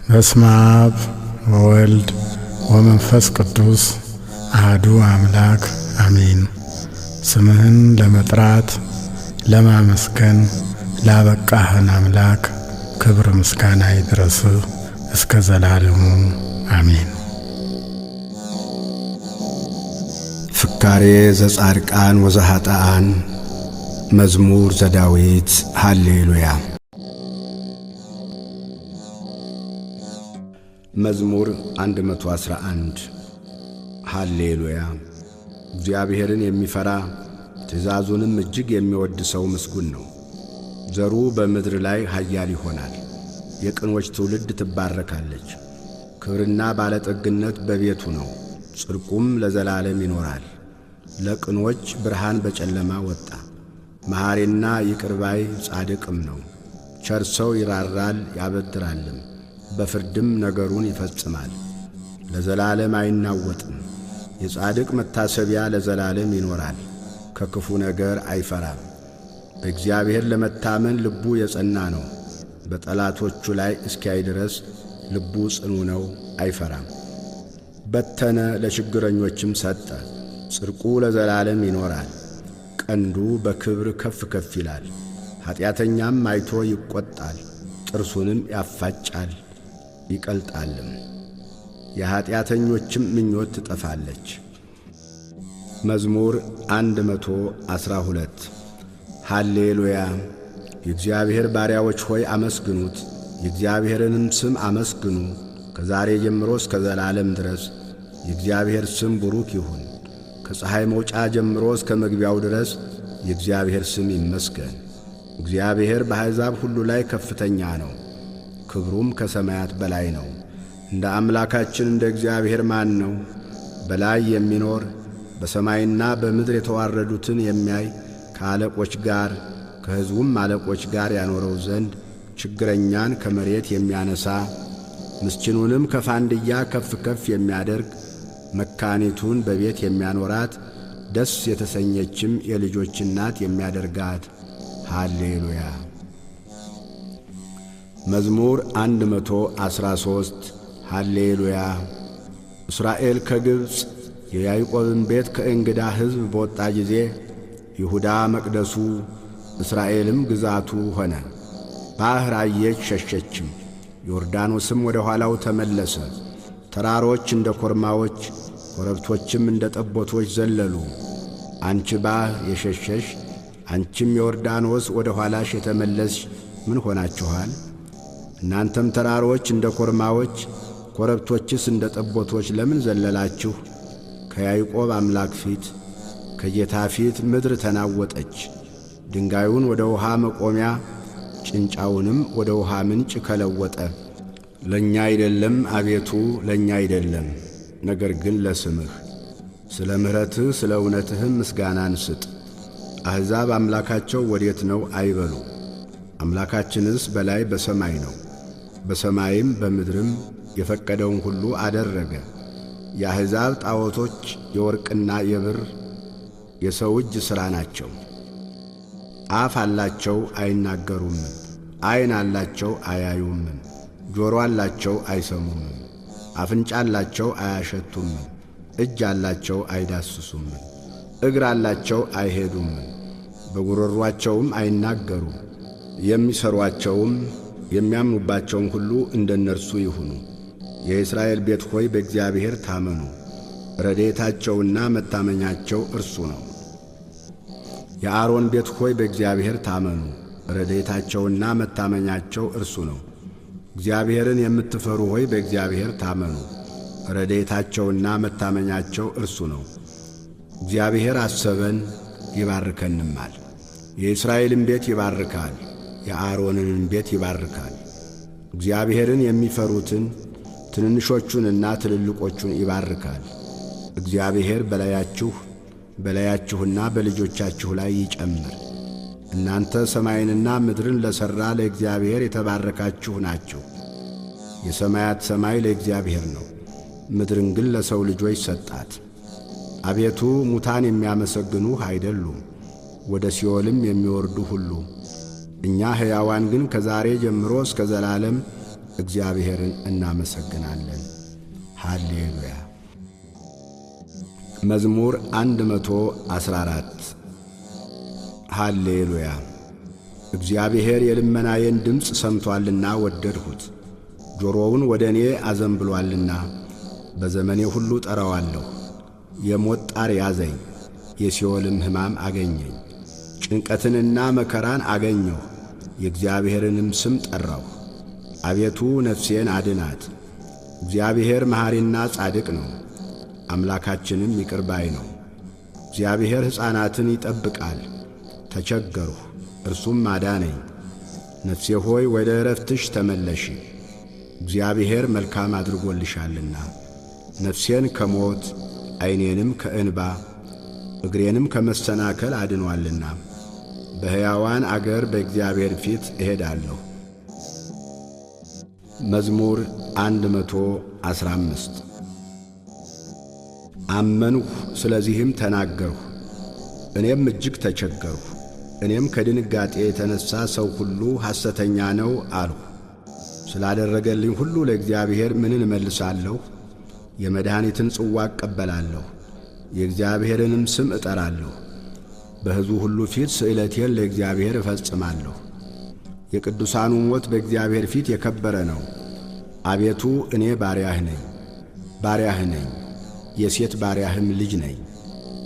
በስመ አብ ወወልድ ወመንፈስ ቅዱስ አሐዱ አምላክ አሜን። ስምህን ለመጥራት ለማመስገን ላበቃህን አምላክ ክብር ምስጋና ይድረስህ እስከ ዘላለሙ አሜን። ፍካሬ ዘጻድቃን ወዘኃጥኣን መዝሙር ዘዳዊት ሃሌሉያ። መዝሙር 111 ሃሌሉያ። እግዚአብሔርን የሚፈራ ትእዛዙንም እጅግ የሚወድ ሰው ምስጉን ነው። ዘሩ በምድር ላይ ኃያል ይሆናል። የቅኖች ትውልድ ትባረካለች። ክብርና ባለጠግነት በቤቱ ነው፣ ጽድቁም ለዘላለም ይኖራል። ለቅኖች ብርሃን በጨለማ ወጣ። መሐሪና ይቅር ባይ ጻድቅም ነው። ቸር ሰው ይራራል ያበድራልም፣ በፍርድም ነገሩን ይፈጽማል። ለዘላለም አይናወጥም። የጻድቅ መታሰቢያ ለዘላለም ይኖራል። ከክፉ ነገር አይፈራም። በእግዚአብሔር ለመታመን ልቡ የጸና ነው። በጠላቶቹ ላይ እስኪያይ ድረስ ልቡ ጽኑ ነው፣ አይፈራም። በተነ ለችግረኞችም ሰጠ። ጽድቁ ለዘላለም ይኖራል። ቀንዱ በክብር ከፍ ከፍ ይላል። ኀጢአተኛም አይቶ ይቈጣል፣ ጥርሱንም ያፋጫል ይቀልጣልም። የኀጢአተኞችም ምኞት ትጠፋለች። መዝሙር 112 ሃሌሉያ። የእግዚአብሔር ባሪያዎች ሆይ አመስግኑት፣ የእግዚአብሔርንም ስም አመስግኑ። ከዛሬ ጀምሮ እስከ ዘላለም ድረስ የእግዚአብሔር ስም ቡሩክ ይሁን። ከፀሐይ መውጫ ጀምሮ እስከ መግቢያው ድረስ የእግዚአብሔር ስም ይመስገን። እግዚአብሔር በአሕዛብ ሁሉ ላይ ከፍተኛ ነው፣ ክብሩም ከሰማያት በላይ ነው። እንደ አምላካችን እንደ እግዚአብሔር ማን ነው? በላይ የሚኖር በሰማይና በምድር የተዋረዱትን የሚያይ ከአለቆች ጋር ከሕዝቡም አለቆች ጋር ያኖረው ዘንድ ችግረኛን ከመሬት የሚያነሣ ምስኪኑንም ከፋንድያ ከፍ ከፍ የሚያደርግ መካኒቱን በቤት የሚያኖራት ደስ የተሰኘችም የልጆች እናት የሚያደርጋት ሃሌሉያ። መዝሙር 113 ሃሌሉያ። እስራኤል ከግብፅ የያዕቆብን ቤት ከእንግዳ ሕዝብ በወጣ ጊዜ ይሁዳ መቅደሱ እስራኤልም ግዛቱ ሆነ። ባሕር አየች ሸሸችም፣ ዮርዳኖስም ወደ ኋላው ተመለሰ። ተራሮች እንደ ኮርማዎች ኮረብቶችም እንደ ጠቦቶች ዘለሉ። አንቺ ባሕር የሸሸሽ አንቺም ዮርዳኖስ ወደ ኋላሽ የተመለስሽ ምን ሆናችኋል? እናንተም ተራሮች እንደ ኮርማዎች ኮረብቶችስ እንደ ጠቦቶች ለምን ዘለላችሁ? ከያዕቆብ አምላክ ፊት ከጌታ ፊት ምድር ተናወጠች። ድንጋዩን ወደ ውሃ መቆሚያ ጭንጫውንም ወደ ውሃ ምንጭ ከለወጠ። ለእኛ አይደለም አቤቱ ለእኛ አይደለም፣ ነገር ግን ለስምህ ስለ ምሕረትህ ስለ እውነትህም ምስጋናን ስጥ። አሕዛብ አምላካቸው ወዴት ነው አይበሉ። አምላካችንስ በላይ በሰማይ ነው። በሰማይም በምድርም የፈቀደውን ሁሉ አደረገ። የአሕዛብ ጣዖቶች የወርቅና የብር የሰው እጅ ሥራ ናቸው። አፍ አላቸው አይናገሩም፣ ዐይን አላቸው አያዩም፣ ጆሮ አላቸው አይሰሙም፣ አፍንጫ አላቸው አያሸቱም፣ እጅ አላቸው አይዳስሱም፣ እግር አላቸው አይሄዱም፣ በጉሮሮአቸውም አይናገሩም። የሚሠሩአቸውም የሚያምኑባቸውም ሁሉ እንደ እነርሱ ይሁኑ። የእስራኤል ቤት ሆይ በእግዚአብሔር ታመኑ፣ ረድኤታቸውና መታመኛቸው እርሱ ነው። የአሮን ቤት ሆይ በእግዚአብሔር ታመኑ፣ ረድኤታቸውና መታመኛቸው እርሱ ነው። እግዚአብሔርን የምትፈሩ ሆይ በእግዚአብሔር ታመኑ፣ ረድኤታቸውና መታመኛቸው እርሱ ነው። እግዚአብሔር አሰበን ይባርከንማል። የእስራኤልን ቤት ይባርካል፣ የአሮንንም ቤት ይባርካል። እግዚአብሔርን የሚፈሩትን ትንንሾቹንና ትልልቆቹን ይባርካል። እግዚአብሔር በላያችሁና በልጆቻችሁ ላይ ይጨምር። እናንተ ሰማይንና ምድርን ለሠራ ለእግዚአብሔር የተባረካችሁ ናችሁ። የሰማያት ሰማይ ለእግዚአብሔር ነው፣ ምድርን ግን ለሰው ልጆች ሰጣት። አቤቱ ሙታን የሚያመሰግኑህ አይደሉም፣ ወደ ሲኦልም የሚወርዱ ሁሉ። እኛ ሕያዋን ግን ከዛሬ ጀምሮ እስከ ዘላለም እግዚአብሔርን እናመሰግናለን። ሃሌሉያ። መዝሙር 114 ሃሌሉያ። እግዚአብሔር የልመናዬን ድምፅ ሰምቶአልና ወደድሁት። ጆሮውን ወደ እኔ አዘንብሎአልና በዘመኔ ሁሉ ጠራዋለሁ። የሞት ጣር ያዘኝ፣ የሲኦልም ሕማም አገኘኝ። ጭንቀትንና መከራን አገኘሁ፣ የእግዚአብሔርንም ስም ጠራሁ። አቤቱ ነፍሴን አድናት። እግዚአብሔር መሐሪና ጻድቅ ነው፣ አምላካችንም ይቅር ባይ ነው። እግዚአብሔር ሕፃናትን ይጠብቃል። ተቸገርሁ፣ እርሱም አዳነኝ። ነፍሴ ሆይ ወደ ዕረፍትሽ ተመለሺ፣ እግዚአብሔር መልካም አድርጎልሻልና። ነፍሴን ከሞት ዐይኔንም ከእንባ እግሬንም ከመሰናከል አድኖአልና። በሕያዋን አገር በእግዚአብሔር ፊት እሄዳለሁ። መዝሙር 115 አመንሁ፣ ስለዚህም ተናገርሁ፣ እኔም እጅግ ተቸገርሁ። እኔም ከድንጋጤ የተነሣ ሰው ሁሉ ሐሰተኛ ነው አልሁ። ስላደረገልኝ ሁሉ ለእግዚአብሔር ምንን እመልሳለሁ? የመድኃኒትን ጽዋ እቀበላለሁ፣ የእግዚአብሔርንም ስም እጠራለሁ። በሕዝቡ ሁሉ ፊት ስእለቴን ለእግዚአብሔር እፈጽማለሁ። የቅዱሳኑ ሞት በእግዚአብሔር ፊት የከበረ ነው። አቤቱ እኔ ባሪያህ ነኝ፣ የሴት ባሪያህም ልጅ ነኝ።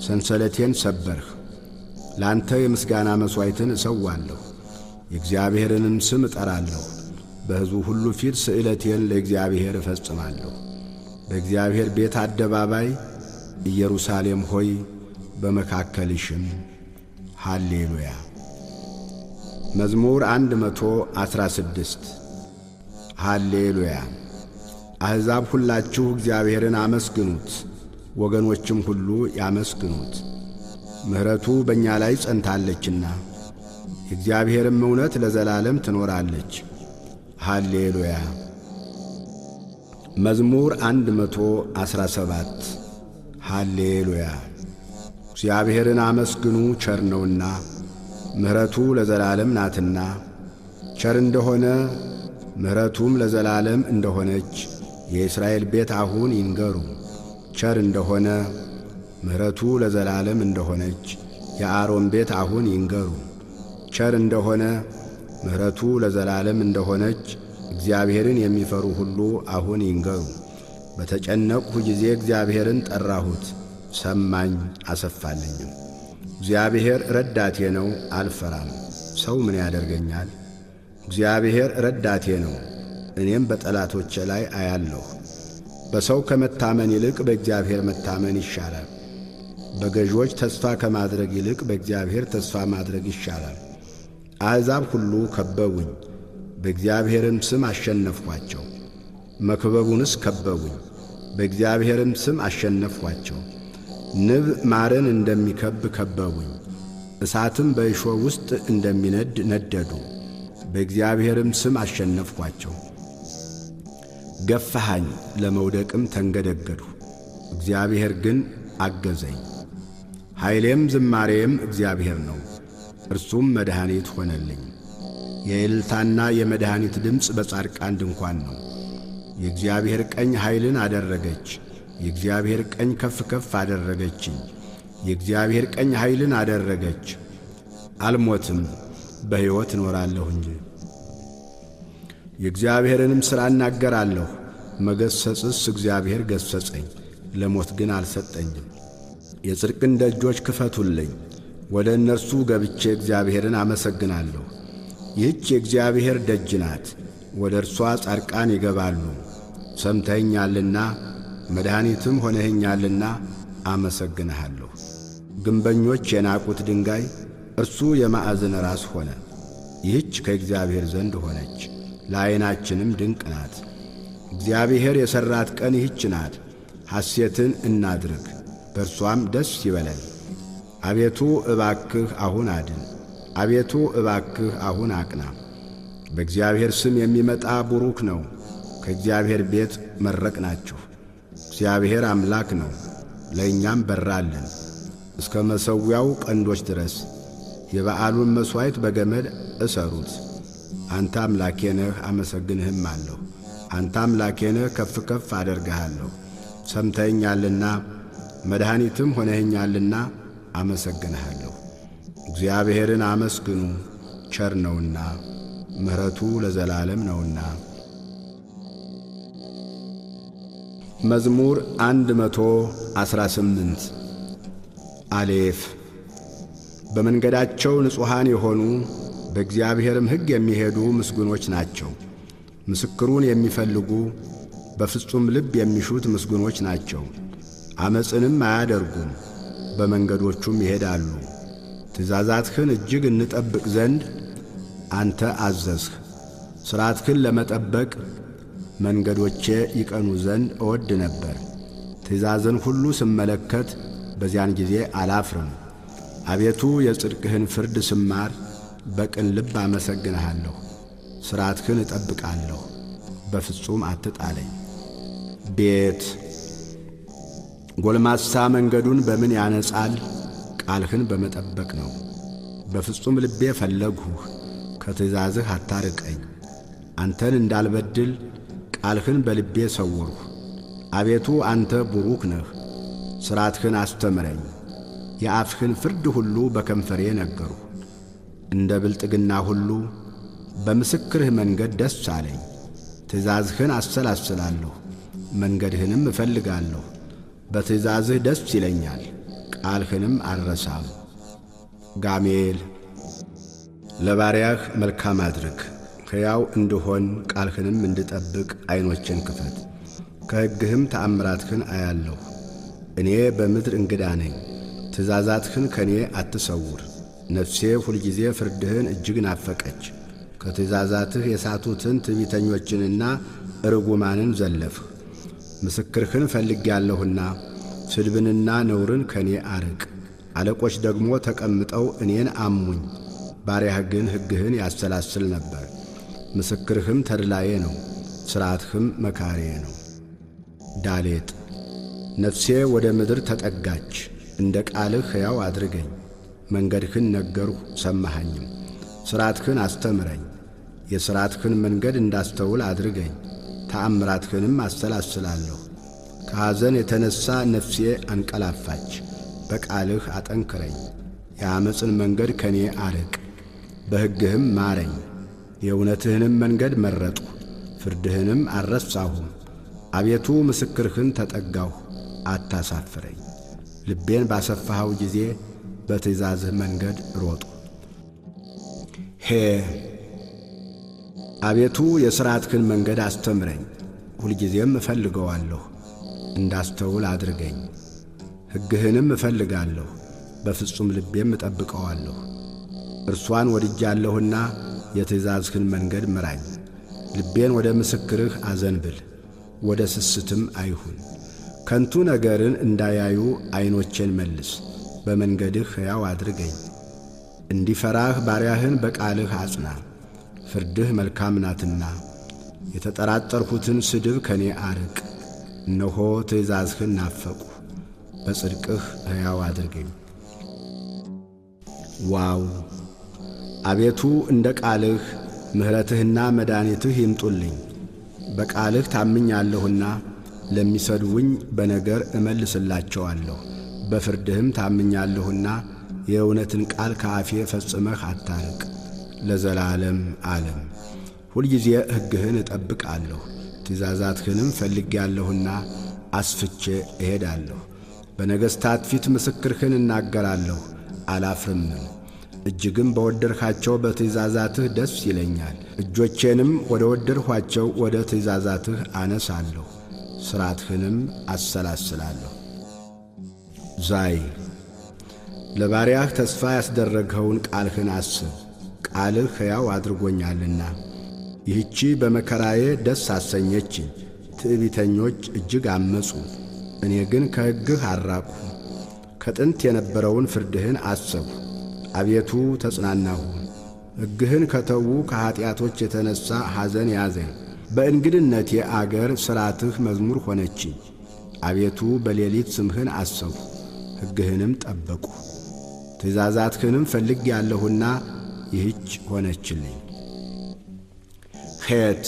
ሰንሰለቴን ሰበርህ። ላንተ የምስጋና መሥዋዕትን እሰዋለሁ፣ የእግዚአብሔርንም ስም እጠራለሁ። በሕዝቡ ሁሉ ፊት ስእለቴን ለእግዚአብሔር እፈጽማለሁ። በእግዚአብሔር ቤት አደባባይ ኢየሩሳሌም ሆይ በመካከልሽም ሃሌሉያ። መዝሙር 116 ሃሌሉያ። አሕዛብ ሁላችሁ እግዚአብሔርን አመስግኑት፣ ወገኖችም ሁሉ ያመስግኑት። ምሕረቱ በእኛ ላይ ጸንታለችና የእግዚአብሔርም እውነት ለዘላለም ትኖራለች። ሃሌሉያ። መዝሙር 117 ሃሌሉያ። እግዚአብሔርን አመስግኑ፣ ቸር ነውና ምሕረቱ ለዘላለም ናትና። ቸር እንደሆነ ምሕረቱም ለዘላለም እንደሆነች የእስራኤል ቤት አሁን ይንገሩ። ቸር እንደሆነ ምሕረቱ ለዘላለም እንደሆነች የአሮን ቤት አሁን ይንገሩ። ቸር እንደሆነ ምሕረቱ ለዘላለም እንደሆነች እግዚአብሔርን የሚፈሩ ሁሉ አሁን ይንገሩ። በተጨነቅሁ ጊዜ እግዚአብሔርን ጠራሁት፣ ሰማኝ አሰፋልኝም። እግዚአብሔር ረዳቴ ነው፣ አልፈራም። ሰው ምን ያደርገኛል? እግዚአብሔር ረዳቴ ነው፣ እኔም በጠላቶቼ ላይ አያለሁ። በሰው ከመታመን ይልቅ በእግዚአብሔር መታመን ይሻላል። በገዦች ተስፋ ከማድረግ ይልቅ በእግዚአብሔር ተስፋ ማድረግ ይሻላል። አሕዛብ ሁሉ ከበቡኝ፣ በእግዚአብሔርም ስም አሸነፍኋቸው። መክበቡንስ ከበቡኝ፣ በእግዚአብሔርም ስም አሸነፍኋቸው። ንብ ማርን እንደሚከብ ከበቡኝ፣ እሳትም በእሾህ ውስጥ እንደሚነድ ነደዱ። በእግዚአብሔርም ስም አሸነፍኋቸው። ገፋሃኝ፣ ለመውደቅም ተንገደገድሁ፣ እግዚአብሔር ግን አገዘኝ። ኃይሌም ዝማሬም እግዚአብሔር ነው፣ እርሱም መድኃኒት ሆነልኝ። የእልልታና የመድኃኒት ድምፅ በጻድቃን ድንኳን ነው። የእግዚአብሔር ቀኝ ኃይልን አደረገች፣ የእግዚአብሔር ቀኝ ከፍ ከፍ አደረገችኝ። የእግዚአብሔር ቀኝ ኃይልን አደረገች፣ አልሞትም በሕይወት እኖራለሁ እንጂ። የእግዚአብሔርንም ሥራ እናገራለሁ። መገሰጽስ እግዚአብሔር ገሰጸኝ፣ ለሞት ግን አልሰጠኝም። የጽድቅን ደጆች ክፈቱልኝ፣ ወደ እነርሱ ገብቼ እግዚአብሔርን አመሰግናለሁ። ይህች የእግዚአብሔር ደጅ ናት፣ ወደ እርሷ ጻድቃን ይገባሉ። ሰምተኸኛልና መድኃኒትም ሆነኸኛልና አመሰግንሃለሁ። ግንበኞች የናቁት ድንጋይ እርሱ የማዕዘን ራስ ሆነ። ይህች ከእግዚአብሔር ዘንድ ሆነች፣ ለዓይናችንም ድንቅ ናት። እግዚአብሔር የሠራት ቀን ይህች ናት። ሐሴትን እናድርግ፣ በእርሷም ደስ ይበለን። አቤቱ እባክህ አሁን አድን፣ አቤቱ እባክህ አሁን አቅና። በእግዚአብሔር ስም የሚመጣ ቡሩክ ነው። ከእግዚአብሔር ቤት መረቅናችሁ። እግዚአብሔር አምላክ ነው፣ ለእኛም በራልን። እስከ መሠዊያው ቀንዶች ድረስ የበዓሉን መሥዋዕት በገመድ እሰሩት። አንተ አምላኬ ነህ፣ አመሰግንህም አለሁ። አንተ አምላኬ ነህ፣ ከፍ ከፍ አደርግሃለሁ። ሰምተኸኛልና መድኃኒትም ሆነኸኛልና አመሰግንሃለሁ። እግዚአብሔርን አመስግኑ፣ ቸር ነውና ምሕረቱ ለዘላለም ነውና። መዝሙር 118 አሌፍ። በመንገዳቸው ንጹሐን የሆኑ በእግዚአብሔርም ሕግ የሚሄዱ ምስጉኖች ናቸው። ምስክሩን የሚፈልጉ በፍጹም ልብ የሚሹት ምስጉኖች ናቸው። ዓመፅንም አያደርጉም፣ በመንገዶቹም ይሄዳሉ። ትእዛዛትህን እጅግ እንጠብቅ ዘንድ አንተ አዘዝህ። ሥርዓትህን ለመጠበቅ መንገዶቼ ይቀኑ ዘንድ እወድ ነበር። ትእዛዝን ሁሉ ስመለከት በዚያን ጊዜ አላፍርም። አቤቱ የጽድቅህን ፍርድ ስማር በቅን ልብ አመሰግንሃለሁ። ሥርዓትህን እጠብቃለሁ፣ በፍጹም አትጣለኝ። ቤት ጎልማሳ መንገዱን በምን ያነጻል? ቃልህን በመጠበቅ ነው። በፍጹም ልቤ ፈለግሁህ፣ ከትእዛዝህ አታርቀኝ። አንተን እንዳልበድል ቃልህን በልቤ ሰወርሁ። አቤቱ አንተ ቡሩክ ነህ፣ ሥርዓትህን አስተምረኝ። የአፍህን ፍርድ ሁሉ በከንፈሬ ነገርሁ። እንደ ብልጥግና ሁሉ በምስክርህ መንገድ ደስ አለኝ። ትእዛዝህን አሰላስላለሁ፣ መንገድህንም እፈልጋለሁ። በትእዛዝህ ደስ ይለኛል፣ ቃልህንም አልረሳም። ጋሜል። ለባሪያህ መልካም አድርግ፣ ሕያው እንድሆን ቃልህንም እንድጠብቅ ዐይኖቼን ክፈት። ከሕግህም ተአምራትህን አያለሁ። እኔ በምድር እንግዳ ነኝ፣ ትእዛዛትህን ከእኔ አትሰውር። ነፍሴ ሁልጊዜ ፍርድህን እጅግ ናፈቀች። ከትእዛዛትህ የሳቱትን ትዕቢተኞችንና ርጉማንን ዘለፍህ። ምስክርህን ፈልጌአለሁና ስድብንና ነውርን ከእኔ አርቅ። አለቆች ደግሞ ተቀምጠው እኔን አሙኝ። ባሪያህ ግን ሕግህን ያሰላስል ነበር። ምስክርህም ተድላዬ ነው፣ ሥርዓትህም መካሪዬ ነው። ዳሌጥ። ነፍሴ ወደ ምድር ተጠጋች፣ እንደ ቃልህ ሕያው አድርገኝ። መንገድህን ነገርሁ ሰማኸኝም። ሥርዓትህን አስተምረኝ፣ የሥርዓትህን መንገድ እንዳስተውል አድርገኝ። ተአምራትህንም አሰላስላለሁ። ከሐዘን የተነሣ ነፍሴ አንቀላፋች። በቃልህ አጠንክረኝ፣ የዓመፅን መንገድ ከኔ አርቅ። በሕግህም ማረኝ። የእውነትህንም መንገድ መረጥሁ፣ ፍርድህንም አልረሳሁም። አቤቱ ምስክርህን ተጠጋሁ፣ አታሳፍረኝ። ልቤን ባሰፋኸው ጊዜ በትእዛዝህ መንገድ ሮጥሁ። ሄ አቤቱ የሥርዓትህን መንገድ አስተምረኝ፣ ሁልጊዜም እፈልገዋለሁ። እንዳስተውል አድርገኝ። ሕግህንም እፈልጋለሁ፣ በፍጹም ልቤም እጠብቀዋለሁ። እርሷን ወድጃለሁና የትእዛዝህን መንገድ ምራኝ። ልቤን ወደ ምስክርህ አዘንብል፣ ወደ ስስትም አይሁን። ከንቱ ነገርን እንዳያዩ ዐይኖቼን መልስ፣ በመንገድህ ሕያው አድርገኝ። እንዲፈራህ ባሪያህን በቃልህ አጽና፣ ፍርድህ መልካም ናትና። የተጠራጠርሁትን ስድብ ከኔ አርቅ። እነሆ ትእዛዝህን ናፈቁ፣ በጽድቅህ ሕያው አድርገኝ። ዋው አቤቱ እንደ ቃልህ ምሕረትህና መድኃኒትህ ይምጡልኝ። በቃልህ ታምኛለሁና ለሚሰድቡኝ በነገር እመልስላቸዋለሁ። በፍርድህም ታምኛለሁና የእውነትን ቃል ከአፌ ፈጽመህ አታርቅ። ለዘላለም ዓለም ሁልጊዜ ሕግህን እጠብቃለሁ። ትእዛዛትህንም ፈልጌአለሁና አስፍቼ እሄዳለሁ። በነገሥታት ፊት ምስክርህን እናገራለሁ፣ አላፍርምም። እጅግም በወደድኻቸው በትእዛዛትህ ደስ ይለኛል። እጆቼንም ወደ ወደድኋቸው ወደ ትእዛዛትህ አነሳለሁ፣ ሥርዓትህንም አሰላስላለሁ። ዛይ ለባሪያህ ተስፋ ያስደረግኸውን ቃልህን አስብ። ቃልህ ሕያው አድርጎኛልና። ይህቺ በመከራዬ ደስ አሰኘችኝ። ትዕቢተኞች እጅግ አመፁ፣ እኔ ግን ከሕግህ አልራቅሁ። ከጥንት የነበረውን ፍርድህን አሰብሁ፣ አቤቱ ተጽናናሁ። ሕግህን ከተዉ ከኀጢአቶች የተነሣ ሐዘን ያዘኝ። በእንግድነቴ አገር ሥርዓትህ መዝሙር ሆነችኝ። አቤቱ በሌሊት ስምህን አሰብሁ፣ ሕግህንም ጠበቅሁ። ትእዛዛትህንም ፈልጌአለሁና ይህች ሆነችልኝ። ሔት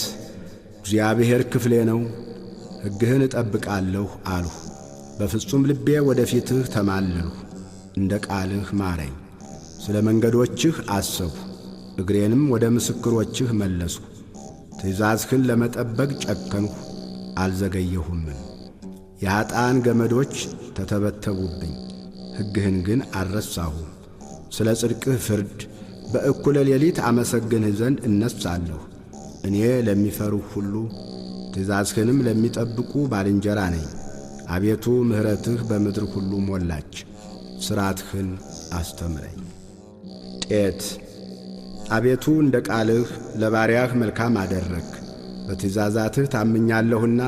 እግዚአብሔር ክፍሌ ነው፣ ሕግህን እጠብቃለሁ አልሁ። በፍጹም ልቤ ወደ ፊትህ ተማለልሁ። እንደ ቃልህ ማረኝ። ስለ መንገዶችህ አሰብሁ፣ እግሬንም ወደ ምስክሮችህ መለስሁ። ትእዛዝህን ለመጠበቅ ጨከንሁ፣ አልዘገየሁምም። የኀጥኣን ገመዶች ተተበተቡብኝ፣ ሕግህን ግን አልረሳሁም። ስለ ጽድቅህ ፍርድ በእኩለ ሌሊት አመሰግንህ ዘንድ እነሣለሁ። እኔ ለሚፈሩህ ሁሉ ትእዛዝህንም ለሚጠብቁ ባልንጀራ ነኝ። አቤቱ ምሕረትህ በምድር ሁሉ ሞላች፣ ሥርዓትህን አስተምረኝ። ጤት አቤቱ እንደ ቃልህ ለባሪያህ መልካም አደረግ። በትእዛዛትህ ታምኛለሁና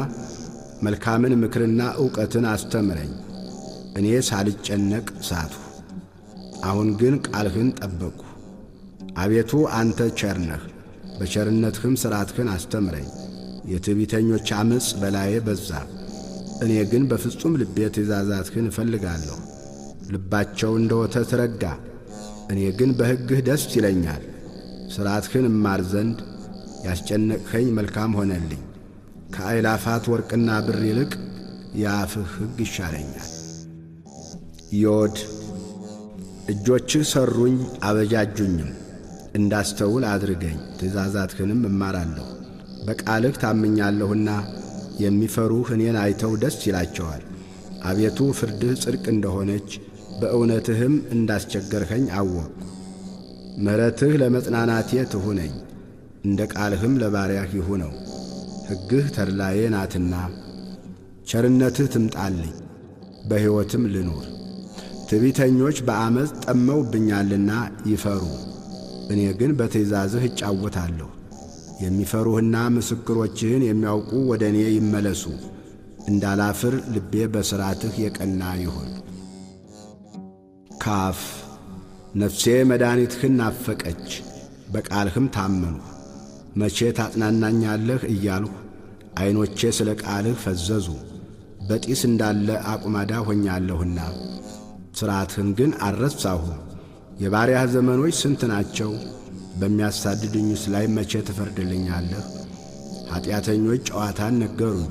መልካምን ምክርና ዕውቀትን አስተምረኝ። እኔ ሳልጨነቅ ሳትሁ፣ አሁን ግን ቃልህን ጠበቅሁ። አቤቱ አንተ ቸር ነህ፣ በቸርነትህም ሥርዓትህን አስተምረኝ። የትዕቢተኞች ዓመፅ በላዬ በዛ፣ እኔ ግን በፍጹም ልቤ ትእዛዛትህን እፈልጋለሁ። ልባቸው እንደ ወተት ረጋ፣ እኔ ግን በሕግህ ደስ ይለኛል። ሥርዓትህን እማር ዘንድ ያስጨነቅኸኝ መልካም ሆነልኝ። ከአእላፋት ወርቅና ብር ይልቅ የአፍህ ሕግ ይሻለኛል። ዮድ እጆችህ ሠሩኝ አበጃጁኝም፣ እንዳስተውል አድርገኝ። ትእዛዛትህንም እማራለሁ። በቃልህ ታምኛለሁና የሚፈሩህ እኔን አይተው ደስ ይላቸዋል። አቤቱ ፍርድህ ጽድቅ እንደሆነች በእውነትህም እንዳስቸገርኸኝ አወቅሁ። ምሕረትህ ለመጽናናቴ ትሁነኝ፣ እንደ ቃልህም ለባሪያህ ይሁነው። ሕግህ ተድላዬ ናትና ቸርነትህ ትምጣልኝ፣ በሕይወትም ልኑር። ትዕቢተኞች በዓመፅ ጠመውብኛልና ይፈሩ፣ እኔ ግን በትእዛዝህ እጫወታለሁ። የሚፈሩህና ምስክሮችህን የሚያውቁ ወደ እኔ ይመለሱ፣ እንዳላፍር ልቤ በሥርዓትህ የቀና ይሁን። ካፍ ነፍሴ መድኃኒትህን ናፈቀች፣ በቃልህም ታመንሁ። መቼ ታጽናናኛለህ እያልሁ ዐይኖቼ ስለ ቃልህ ፈዘዙ። በጢስ እንዳለ አቁማዳ ሆኛለሁና ሥርዓትህን ግን አልረሳሁም። የባሪያህ ዘመኖች ስንት ናቸው? በሚያሳድዱኝስ ላይ መቼ ትፈርድልኛለህ? ኀጢአተኞች ጨዋታን ነገሩኝ፣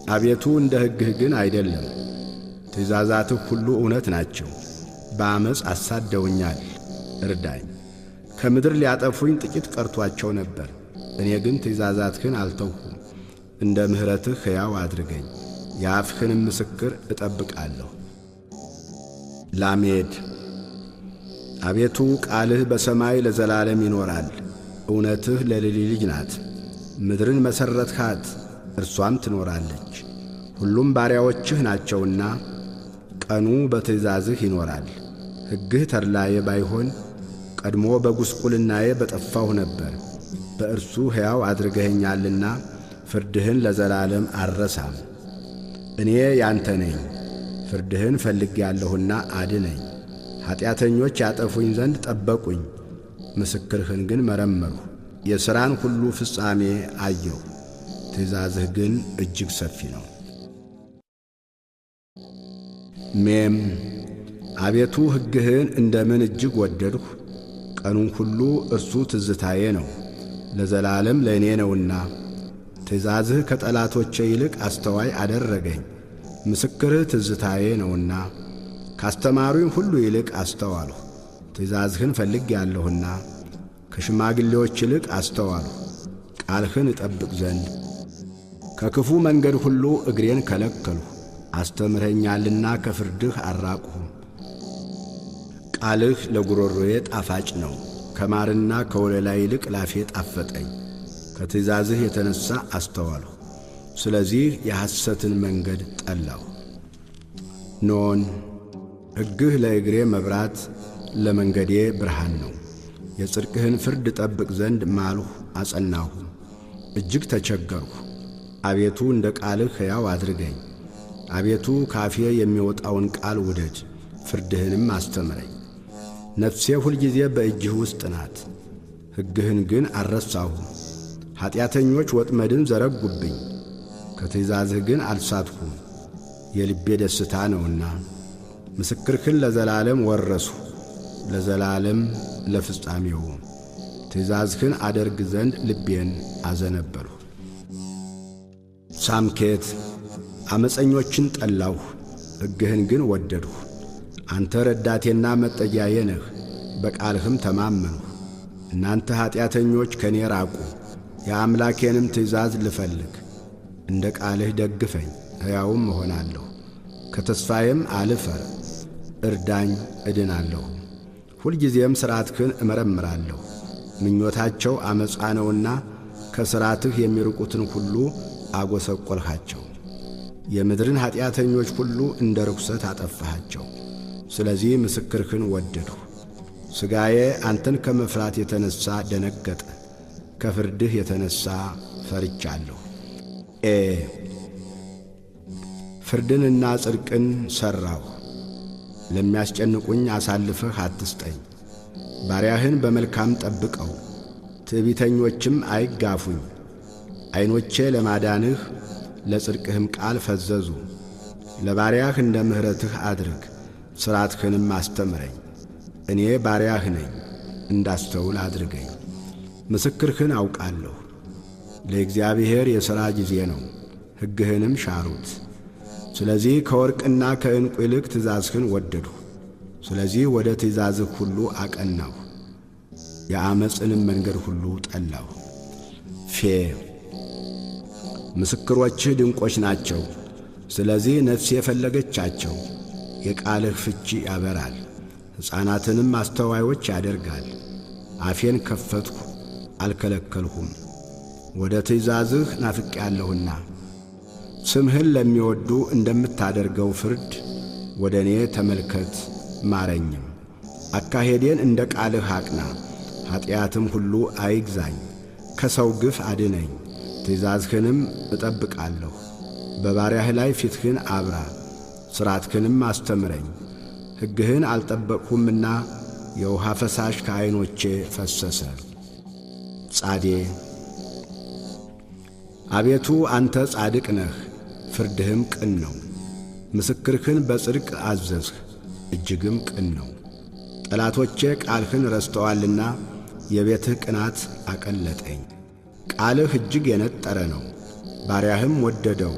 አቤቱ እንደ ሕግህ ግን አይደለም። ትእዛዛትህ ሁሉ እውነት ናቸው። በዓመፅ አሳደውኛል፣ እርዳኝ። ከምድር ሊያጠፉኝ ጥቂት ቀርቶአቸው ነበር፣ እኔ ግን ትእዛዛትህን አልተውሁም። እንደ ምሕረትህ ሕያው አድርገኝ፣ የአፍህንም ምስክር እጠብቃለሁ። ላሜድ አቤቱ ቃልህ በሰማይ ለዘላለም ይኖራል። እውነትህ ለልጅ ልጅ ናት። ምድርን መሠረትሃት፣ እርሷም ትኖራለች። ሁሉም ባሪያዎችህ ናቸውና ቀኑ በትእዛዝህ ይኖራል። ሕግህ ተድላዬ ባይሆን ቀድሞ በጉስቁልናዬ በጠፋሁ ነበር። በእርሱ ሕያው አድርገኸኛልና ፍርድህን ለዘላለም አልረሳም። እኔ ያንተ ነኝ፣ ፍርድህን ፈልጌአለሁና አድነኝ። ኀጢአተኞች ያጠፉኝ ዘንድ ጠበቁኝ፣ ምስክርህን ግን መረመርሁ። የሥራን ሁሉ ፍጻሜ አየሁ፣ ትእዛዝህ ግን እጅግ ሰፊ ነው። ሜም አቤቱ ሕግህን እንደምን እጅግ ወደድሁ! ቀኑን ሁሉ እርሱ ትዝታዬ ነው፣ ለዘላለም ለእኔ ነውና። ትእዛዝህ ከጠላቶቼ ይልቅ አስተዋይ አደረገኝ። ምስክርህ ትዝታዬ ነውና ካስተማሩኝ ሁሉ ይልቅ አስተዋልሁ። ትእዛዝህን ፈልጌአለሁና ከሽማግሌዎች ይልቅ አስተዋልሁ። ቃልህን እጠብቅ ዘንድ ከክፉ መንገድ ሁሉ እግሬን ከለከልሁ። አስተምረኛልና ከፍርድህ አልራቅሁም። ቃልህ ለጉሮሮዬ ጣፋጭ ነው፣ ከማርና ከወለላ ይልቅ ላፌ ጣፈጠኝ። ከትእዛዝህ የተነሣ አስተዋልሁ፣ ስለዚህ የሐሰትን መንገድ ጠላሁ። ኖን ሕግህ ለእግሬ መብራት ለመንገዴ ብርሃን ነው። የጽድቅህን ፍርድ እጠብቅ ዘንድ ማልሁ አጸናሁ። እጅግ ተቸገርሁ። አቤቱ እንደ ቃልህ ሕያው አድርገኝ። አቤቱ ካፌ የሚወጣውን ቃል ውደድ፣ ፍርድህንም አስተምረኝ። ነፍሴ ሁልጊዜ በእጅህ ውስጥ ናት፣ ሕግህን ግን አልረሳሁም። ኀጢአተኞች ወጥመድን ዘረጉብኝ፣ ከትእዛዝህ ግን አልሳትኩም። የልቤ ደስታ ነውና ምስክርህን ለዘላለም ወረስሁ፣ ለዘላለም ለፍጻሜው። ትእዛዝህን አደርግ ዘንድ ልቤን አዘነበልሁ። ሳምኬት ዓመፀኞችን ጠላሁ፣ ሕግህን ግን ወደድሁ። አንተ ረዳቴና መጠጊያዬ ነህ፣ በቃልህም ተማመንሁ። እናንተ ኀጢአተኞች ከኔ ራቁ፣ የአምላኬንም ትእዛዝ ልፈልግ። እንደ ቃልህ ደግፈኝ፣ ሕያውም እሆናለሁ። ከተስፋዬም አልፈር፣ እርዳኝ እድናለሁ። ሁልጊዜም ሥርዓትህን እመረምራለሁ። ምኞታቸው ዓመፃ ነውና ከሥርዓትህ የሚርቁትን ሁሉ አጐሰቈልሃቸው። የምድርን ኀጢአተኞች ሁሉ እንደ ርኵሰት አጠፋሃቸው። ስለዚህ ምስክርህን ወደድሁ። ሥጋዬ አንተን ከመፍራት የተነሣ ደነገጠ፣ ከፍርድህ የተነሣ ፈርቻለሁ። ፍርድንና ጽድቅን ሠራሁ። ለሚያስጨንቁኝ አሳልፈህ አትስጠኝ። ባሪያህን በመልካም ጠብቀው፣ ትዕቢተኞችም አይጋፉኝ። ዐይኖቼ ለማዳንህ ለጽድቅህም ቃል ፈዘዙ። ለባሪያህ እንደ ምሕረትህ አድርግ፣ ሥርዓትህንም አስተምረኝ። እኔ ባሪያህ ነኝ፣ እንዳስተውል አድርገኝ። ምስክርህን አውቃለሁ። ለእግዚአብሔር የሥራ ጊዜ ነው፣ ሕግህንም ሻሩት። ስለዚህ ከወርቅና ከዕንቁ ይልቅ ትእዛዝህን ወደድሁ። ስለዚህ ወደ ትእዛዝህ ሁሉ አቀናሁ፣ የዓመፅንም መንገድ ሁሉ ጠላሁ። ምስክሮችህ ድንቆች ናቸው፣ ስለዚህ ነፍሴ የፈለገቻቸው። የቃልህ ፍቺ ያበራል፣ ሕፃናትንም አስተዋዮች ያደርጋል። አፌን ከፈትሁ አልከለከልሁም፣ ወደ ትእዛዝህ ናፍቄአለሁና። ስምህን ለሚወዱ እንደምታደርገው ፍርድ ወደ እኔ ተመልከት ማረኝም። አካሄዴን እንደ ቃልህ አቅና፣ ኀጢአትም ሁሉ አይግዛኝ። ከሰው ግፍ አድነኝ፣ ትእዛዝህንም እጠብቃለሁ። በባሪያህ ላይ ፊትህን አብራ፣ ሥርዓትህንም አስተምረኝ። ሕግህን አልጠበቅሁምና የውሃ ፈሳሽ ከዐይኖቼ ፈሰሰ። አቤቱ አንተ ጻድቅ ነህ፣ ፍርድህም ቅን ነው። ምስክርህን በጽድቅ አዘዝህ፣ እጅግም ቅን ነው። ጠላቶቼ ቃልህን ረስተዋልና የቤትህ ቅናት አቀለጠኝ። ቃልህ እጅግ የነጠረ ነው፣ ባሪያህም ወደደው።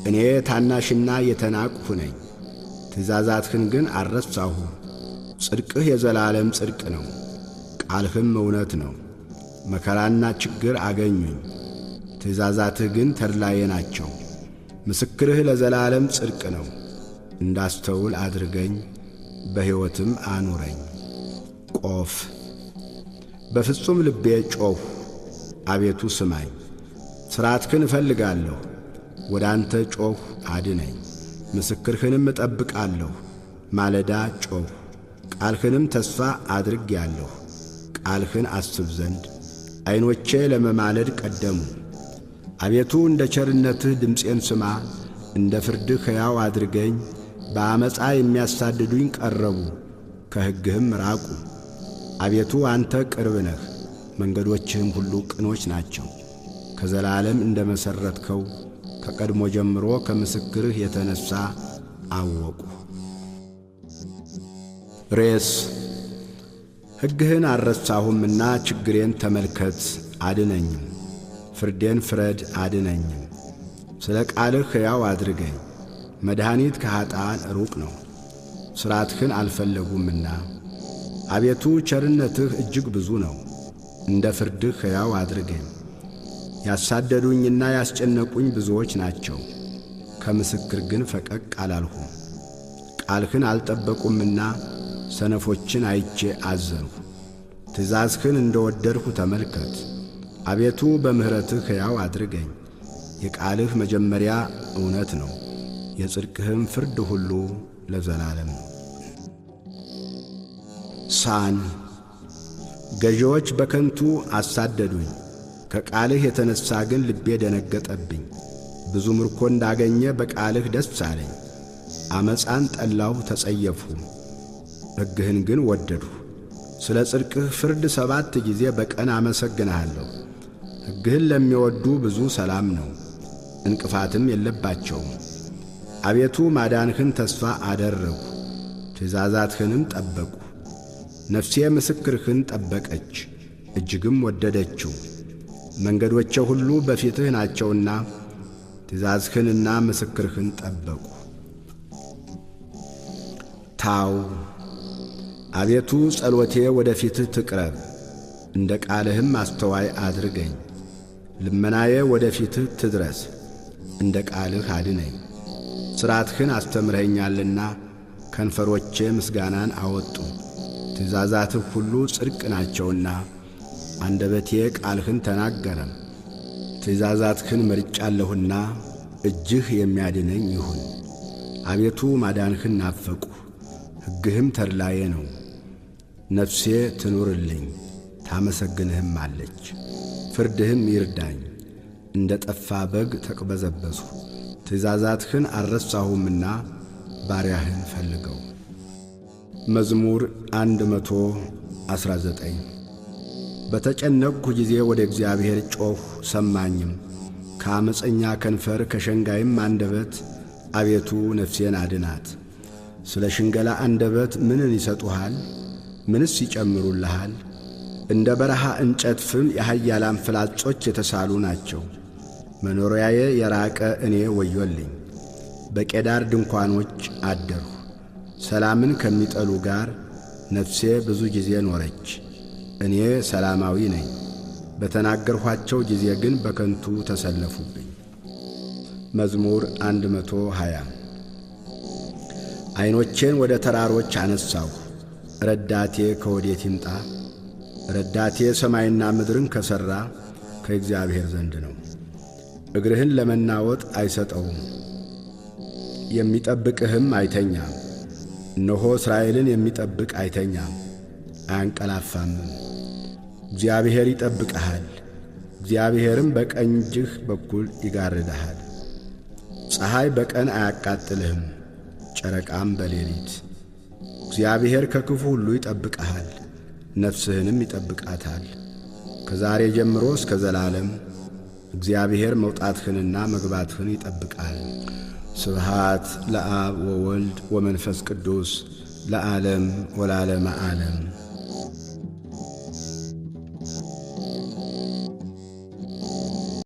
እኔ ታናሽና የተናቅሁ ነኝ፣ ትእዛዛትህን ግን አልረሳሁ። ጽድቅህ የዘላለም ጽድቅ ነው፣ ቃልህም እውነት ነው። መከራና ችግር አገኙኝ፣ ትእዛዛትህ ግን ተድላዬ ናቸው። ምስክርህ ለዘላለም ጽድቅ ነው። እንዳስተውል አድርገኝ፣ በሕይወትም አኑረኝ። በፍጹም ልቤ ጮኽሁ፣ አቤቱ ስማኝ። ሥርዓትህን እፈልጋለሁ፣ ወደ አንተ ጮኽሁ አድነኝ። ምስክርህንም እጠብቃለሁ፣ ማለዳ ጮኽሁ። ቃልህንም ተስፋ አድርጌአለሁ፣ ቃልህን አስብ ዘንድ ዐይኖቼ ለመማለድ ቀደሙ። አቤቱ እንደ ቸርነትህ ድምፄን ስማ፣ እንደ ፍርድህ ሕያው አድርገኝ። በዓመፃ የሚያሳድዱኝ ቀረቡ፣ ከሕግህም ራቁ። አቤቱ አንተ ቅርብ ነህ፣ መንገዶችህም ሁሉ ቅኖች ናቸው። ከዘላለም እንደ መሠረትከው ከቀድሞ ጀምሮ ከምስክርህ የተነሣ አወቁ። ሕግህን አልረሳሁምና ችግሬን ተመልከት አድነኝም። ፍርዴን ፍረድ አድነኝም። ስለ ቃልህ ሕያው አድርገኝ። መድኃኒት ከኀጥኣን ሩቅ ነው፣ ሥርዓትህን አልፈለጉምና። አቤቱ ቸርነትህ እጅግ ብዙ ነው፣ እንደ ፍርድህ ሕያው አድርገኝ። ያሳደዱኝና ያስጨነቁኝ ብዙዎች ናቸው፣ ከምስክር ግን ፈቀቅ አላልሁም። ቃልህን አልጠበቁምና ሰነፎችን አይቼ አዘንሁ። ትእዛዝህን እንደ ወደድሁ ተመልከት። አቤቱ በምሕረትህ ሕያው አድርገኝ። የቃልህ መጀመሪያ እውነት ነው፣ የጽድቅህም ፍርድ ሁሉ ለዘላለም ነው። ገዢዎች በከንቱ አሳደዱኝ፣ ከቃልህ የተነሣ ግን ልቤ ደነገጠብኝ። ብዙ ምርኮ እንዳገኘ በቃልህ ደስ አለኝ። ዓመፃን ጠላሁ ተጸየፍሁም፣ ሕግህን ግን ወደድሁ። ስለ ጽድቅህ ፍርድ 7 ጊዜ በቀን አመሰግንሃለሁ። ሕግህን ለሚወዱ ብዙ ሰላም ነው፣ እንቅፋትም የለባቸውም። አቤቱ ማዳንህን ተስፋ አደረጉ፣ ትእዛዛትህንም ጠበቁ። ነፍሴ ምስክርህን ጠበቀች፣ እጅግም ወደደችው። መንገዶቼ ሁሉ በፊትህ ናቸውና ትእዛዝህንና ምስክርህን ጠበቁ። ታው አቤቱ ጸሎቴ ወደ ፊትህ ትቅረብ፣ እንደ ቃልህም አስተዋይ አድርገኝ። ልመናዬ ወደ ፊትህ ትድረስ፣ እንደ ቃልህ አድነኝ። ሥርዓትህን አስተምረኸኛልና ከንፈሮቼ ምስጋናን አወጡ። ትእዛዛትህ ሁሉ ጽድቅ ናቸውና አንደበቴ ቃልህን ተናገረም። ትእዛዛትህን መርጫለሁና እጅህ የሚያድነኝ ይሁን። አቤቱ ማዳንህን ናፈቁ፣ ሕግህም ተድላዬ ነው። ነፍሴ ትኑርልኝ ታመሰግንህም አለች። ፍርድህም ይርዳኝ፣ እንደ ጠፋ በግ ተቅበዘበዙ። ትእዛዛትህን አልረሳሁምና ባሪያህን ፈልገው። መዝሙር 119 በተጨነቅሁ ጊዜ ወደ እግዚአብሔር ጮኽሁ፣ ሰማኝም። ከዓመፀኛ ከንፈር ከሸንጋይም አንደበት አቤቱ ነፍሴን አድናት። ስለ ሽንገላ አንደበት ምንን ይሰጡሃል? ምንስ ይጨምሩልሃል? እንደ በረሃ እንጨት ፍም የኃያላን ፍላጾች የተሳሉ ናቸው። መኖሪያዬ የራቀ እኔ ወዮልኝ። በቄዳር ድንኳኖች አደርሁ። ሰላምን ከሚጠሉ ጋር ነፍሴ ብዙ ጊዜ ኖረች። እኔ ሰላማዊ ነኝ፣ በተናገርኋቸው ጊዜ ግን በከንቱ ተሰለፉብኝ። መዝሙር 120 ዐይኖቼን ወደ ተራሮች አነሳሁ፣ ረዳቴ ከወዴት ይምጣ? ረዳቴ ሰማይና ምድርን ከሠራ ከእግዚአብሔር ዘንድ ነው። እግርህን ለመናወጥ አይሰጠውም፣ የሚጠብቅህም አይተኛም። እነሆ እስራኤልን የሚጠብቅ አይተኛም አያንቀላፋምም። እግዚአብሔር ይጠብቅሃል፣ እግዚአብሔርም በቀኝ እጅህ በኩል ይጋርድሃል። ፀሐይ በቀን አያቃጥልህም፣ ጨረቃም በሌሊት። እግዚአብሔር ከክፉ ሁሉ ይጠብቅሃል፣ ነፍስህንም ይጠብቃታል። ከዛሬ ጀምሮ እስከ ዘላለም እግዚአብሔር መውጣትህንና መግባትህን ይጠብቃል። ስብሃት ለአብ ወወልድ ወመንፈስ ቅዱስ ለዓለም ወለዓለመ ዓለም።